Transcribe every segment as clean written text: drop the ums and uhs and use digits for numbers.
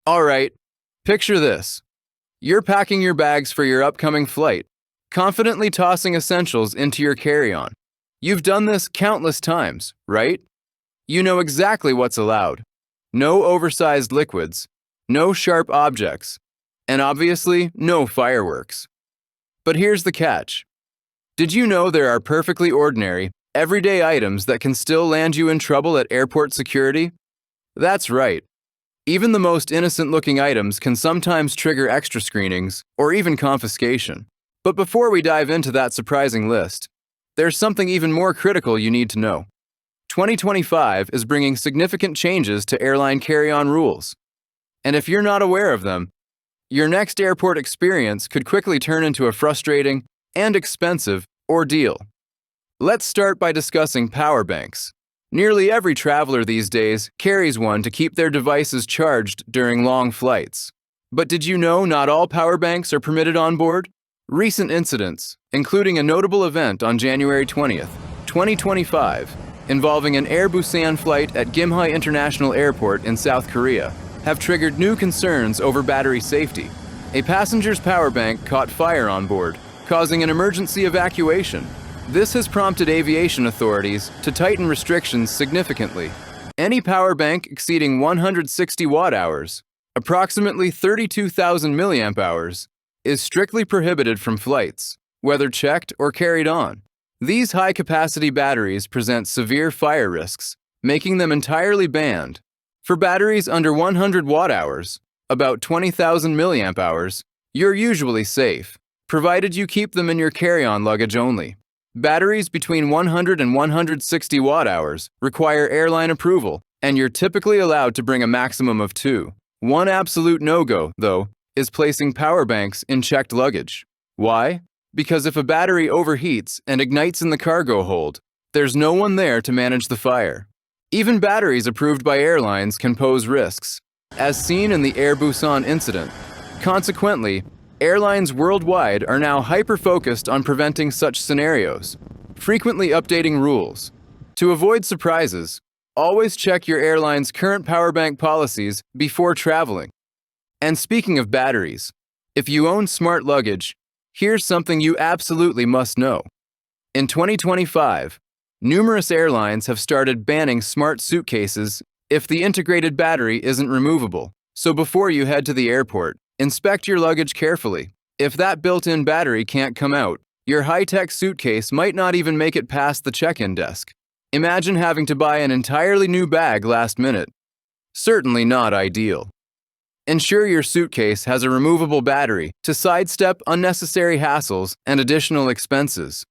Alright, picture this. You're packing your bags for your upcoming flight, confidently tossing essentials into your carry-on. You've done this countless times, right? You know exactly what's allowed. No oversized liquids, no sharp objects, and obviously no fireworks. But here's the catch. Did you know there are perfectly ordinary, everyday items that can still land you in trouble at airport security? That's right. Even the most innocent-looking items can sometimes trigger extra screenings or even confiscation. But before we dive into that surprising list, there's something even more critical you need to know. 2025 is bringing significant changes to airline carry-on rules. And if you're not aware of them, your next airport experience could quickly turn into a frustrating and expensive ordeal. Let's start by discussing power banks. Nearly every traveler these days carries one to keep their devices charged during long flights. But did you know not all power banks are permitted on board? Recent incidents, including a notable event on January 20th, 2025, involving an Air Busan flight at Gimhae International Airport in South Korea, have triggered new concerns over battery safety. A passenger's power bank caught fire on board, causing an emergency evacuation. This has prompted aviation authorities to tighten restrictions significantly. Any power bank exceeding 160 watt-hours, approximately 32,000 milliamp-hours, is strictly prohibited from flights, whether checked or carried on. These high-capacity batteries present severe fire risks, making them entirely banned. For batteries under 100 watt-hours, about 20,000 milliamp-hours, you're usually safe, provided you keep them in your carry-on luggage only. Batteries between 100 and 160 watt-hours require airline approval, and you're typically allowed to bring a maximum of 2. One absolute no-go, though, is placing power banks in checked luggage. Why? Because if a battery overheats and ignites in the cargo hold, there's no one there to manage the fire. Even batteries approved by airlines can pose risks, as seen in the Air Busan incident. Consequently, airlines worldwide are now hyper-focused on preventing such scenarios, frequently updating rules. To avoid surprises, always check your airline's current power bank policies before traveling. And speaking of batteries, if you own smart luggage, here's something you absolutely must know. In 2025, numerous airlines have started banning smart suitcases if the integrated battery isn't removable. So before you head to the airport, inspect your luggage carefully. If that built-in battery can't come out, your high-tech suitcase might not even make it past the check-in desk. Imagine having to buy an entirely new bag last minute. Certainly not ideal. Ensure your suitcase has a removable battery to sidestep unnecessary hassles and additional expenses.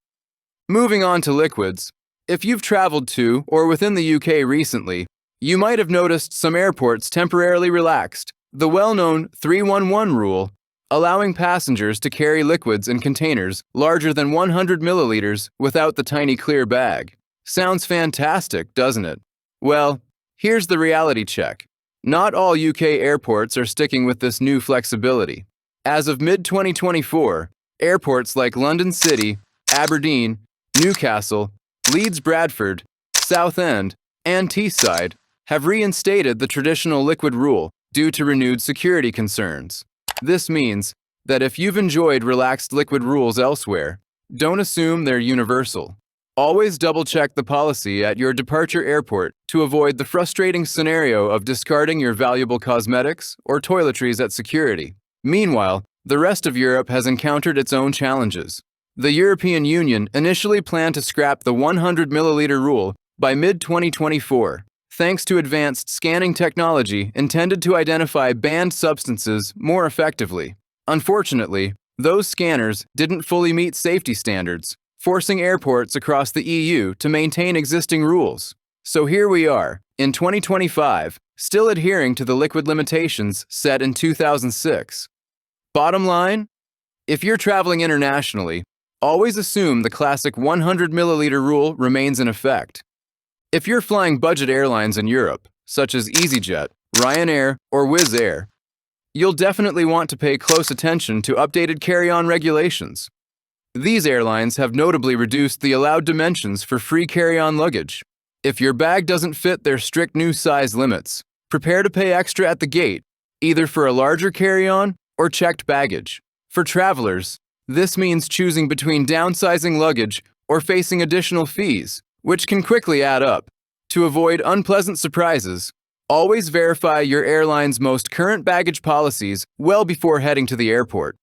Moving on to liquids. If you've traveled to or within the UK recently, you might have noticed some airports temporarily relaxed the well-known 311 rule, allowing passengers to carry liquids in containers larger than 100 milliliters without the tiny clear bag. Sounds fantastic, doesn't it? Well, here's the reality check. Not all UK airports are sticking with this new flexibility. As of mid-2024, airports like London City, Aberdeen, Newcastle, Leeds Bradford, Southend, and Teesside have reinstated the traditional liquid rule due to renewed security concerns. This means that if you've enjoyed relaxed liquid rules elsewhere, don't assume they're universal. Always double-check the policy at your departure airport to avoid the frustrating scenario of discarding your valuable cosmetics or toiletries at security. Meanwhile, the rest of Europe has encountered its own challenges. The European Union initially planned to scrap the 100 milliliter rule by mid-2024, thanks to advanced scanning technology intended to identify banned substances more effectively. Unfortunately, those scanners didn't fully meet safety standards, forcing airports across the EU to maintain existing rules. So here we are, in 2025, still adhering to the liquid limitations set in 2006. Bottom line, if you're traveling internationally, always assume the classic 100 milliliter rule remains in effect. If you're flying budget airlines in Europe, such as EasyJet, Ryanair, or Wizz Air, you'll definitely want to pay close attention to updated carry-on regulations. These airlines have notably reduced the allowed dimensions for free carry-on luggage. If your bag doesn't fit their strict new size limits, prepare to pay extra at the gate either for a larger carry-on or checked baggage. For travelers, this means choosing between downsizing luggage or facing additional fees, which can quickly add up. To avoid unpleasant surprises, always verify your airline's most current baggage policies well before heading to the airport.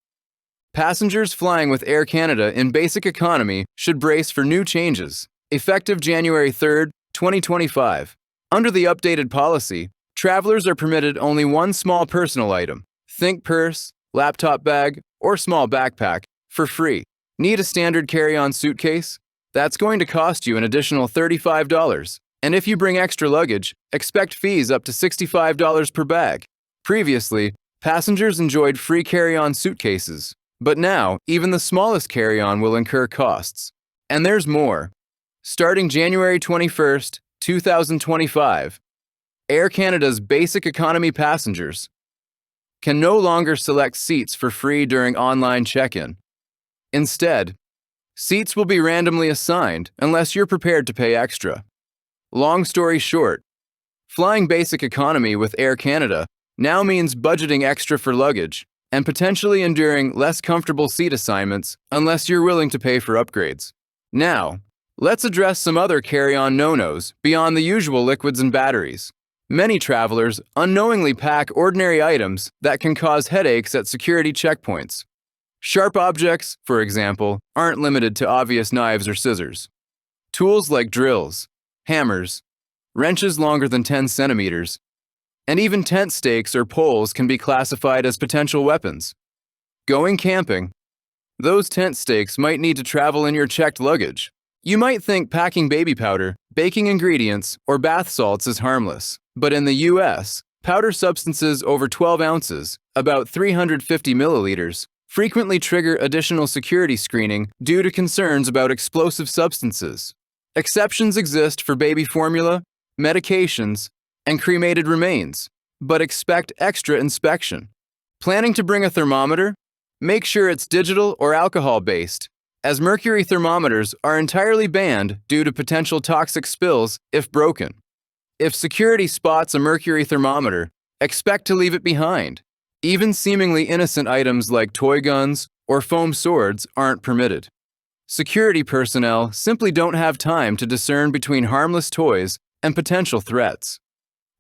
Passengers flying with Air Canada in basic economy should brace for new changes, effective January 3, 2025. Under the updated policy, travelers are permitted only one small personal item, think purse, laptop bag, or small backpack, for free. Need a standard carry-on suitcase? That's going to cost you an additional $35. And if you bring extra luggage, expect fees up to $65 per bag. Previously, passengers enjoyed free carry-on suitcases, but now even the smallest carry-on will incur costs. And there's more. Starting January 21, 2025, Air Canada's basic economy passengers can no longer select seats for free during online check-in. Instead, seats will be randomly assigned unless you're prepared to pay extra. Long story short, flying basic economy with Air Canada now means budgeting extra for luggage and potentially enduring less comfortable seat assignments unless you're willing to pay for upgrades. Now, let's address some other carry-on no-nos beyond the usual liquids and batteries. Many travelers unknowingly pack ordinary items that can cause headaches at security checkpoints. Sharp objects, for example, aren't limited to obvious knives or scissors. Tools like drills, hammers, wrenches longer than 10 centimeters, and even tent stakes or poles can be classified as potential weapons. Going camping, those tent stakes might need to travel in your checked luggage. You might think packing baby powder, baking ingredients, or bath salts is harmless, but in the US, powder substances over 12 ounces, about 350 milliliters, frequently trigger additional security screening due to concerns about explosive substances. Exceptions exist for baby formula, medications, and cremated remains, but expect extra inspection. Planning to bring a thermometer? Make sure it's digital or alcohol-based, as mercury thermometers are entirely banned due to potential toxic spills if broken. If security spots a mercury thermometer, expect to leave it behind. Even seemingly innocent items like toy guns or foam swords aren't permitted. Security personnel simply don't have time to discern between harmless toys and potential threats.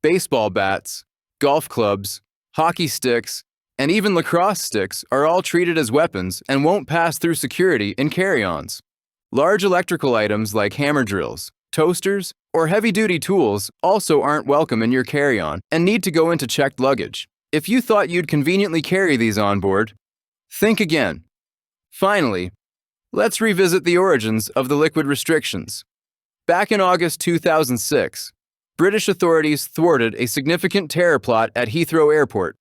Baseball bats, golf clubs, hockey sticks, and even lacrosse sticks are all treated as weapons and won't pass through security in carry-ons. Large electrical items like hammer drills, toasters, or heavy-duty tools also aren't welcome in your carry-on and need to go into checked luggage. If you thought you'd conveniently carry these on board, think again. Finally, let's revisit the origins of the liquid restrictions. Back in August 2006, British authorities thwarted a significant terror plot at Heathrow Airport,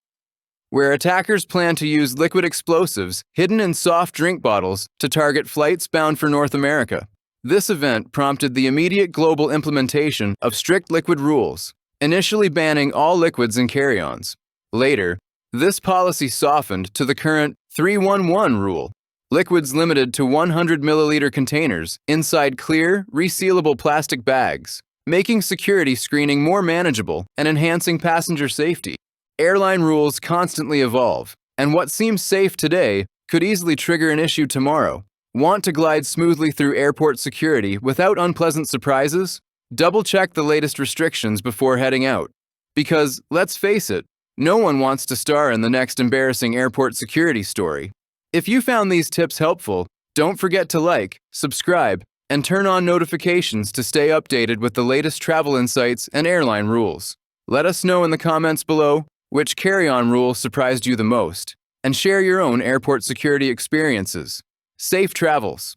where attackers planned to use liquid explosives hidden in soft drink bottles to target flights bound for North America. This event prompted the immediate global implementation of strict liquid rules, initially banning all liquids in carry-ons. Later, this policy softened to the current 311 rule, liquids limited to 100 milliliter containers inside clear, resealable plastic bags, making security screening more manageable and enhancing passenger safety. Airline rules constantly evolve, and what seems safe today could easily trigger an issue tomorrow. Want to glide smoothly through airport security without unpleasant surprises? Double-check the latest restrictions before heading out. Because, let's face it, no one wants to star in the next embarrassing airport security story. If you found these tips helpful, don't forget to like, subscribe, and turn on notifications to stay updated with the latest travel insights and airline rules. Let us know in the comments below which carry-on rule surprised you the most, and share your own airport security experiences. Safe travels!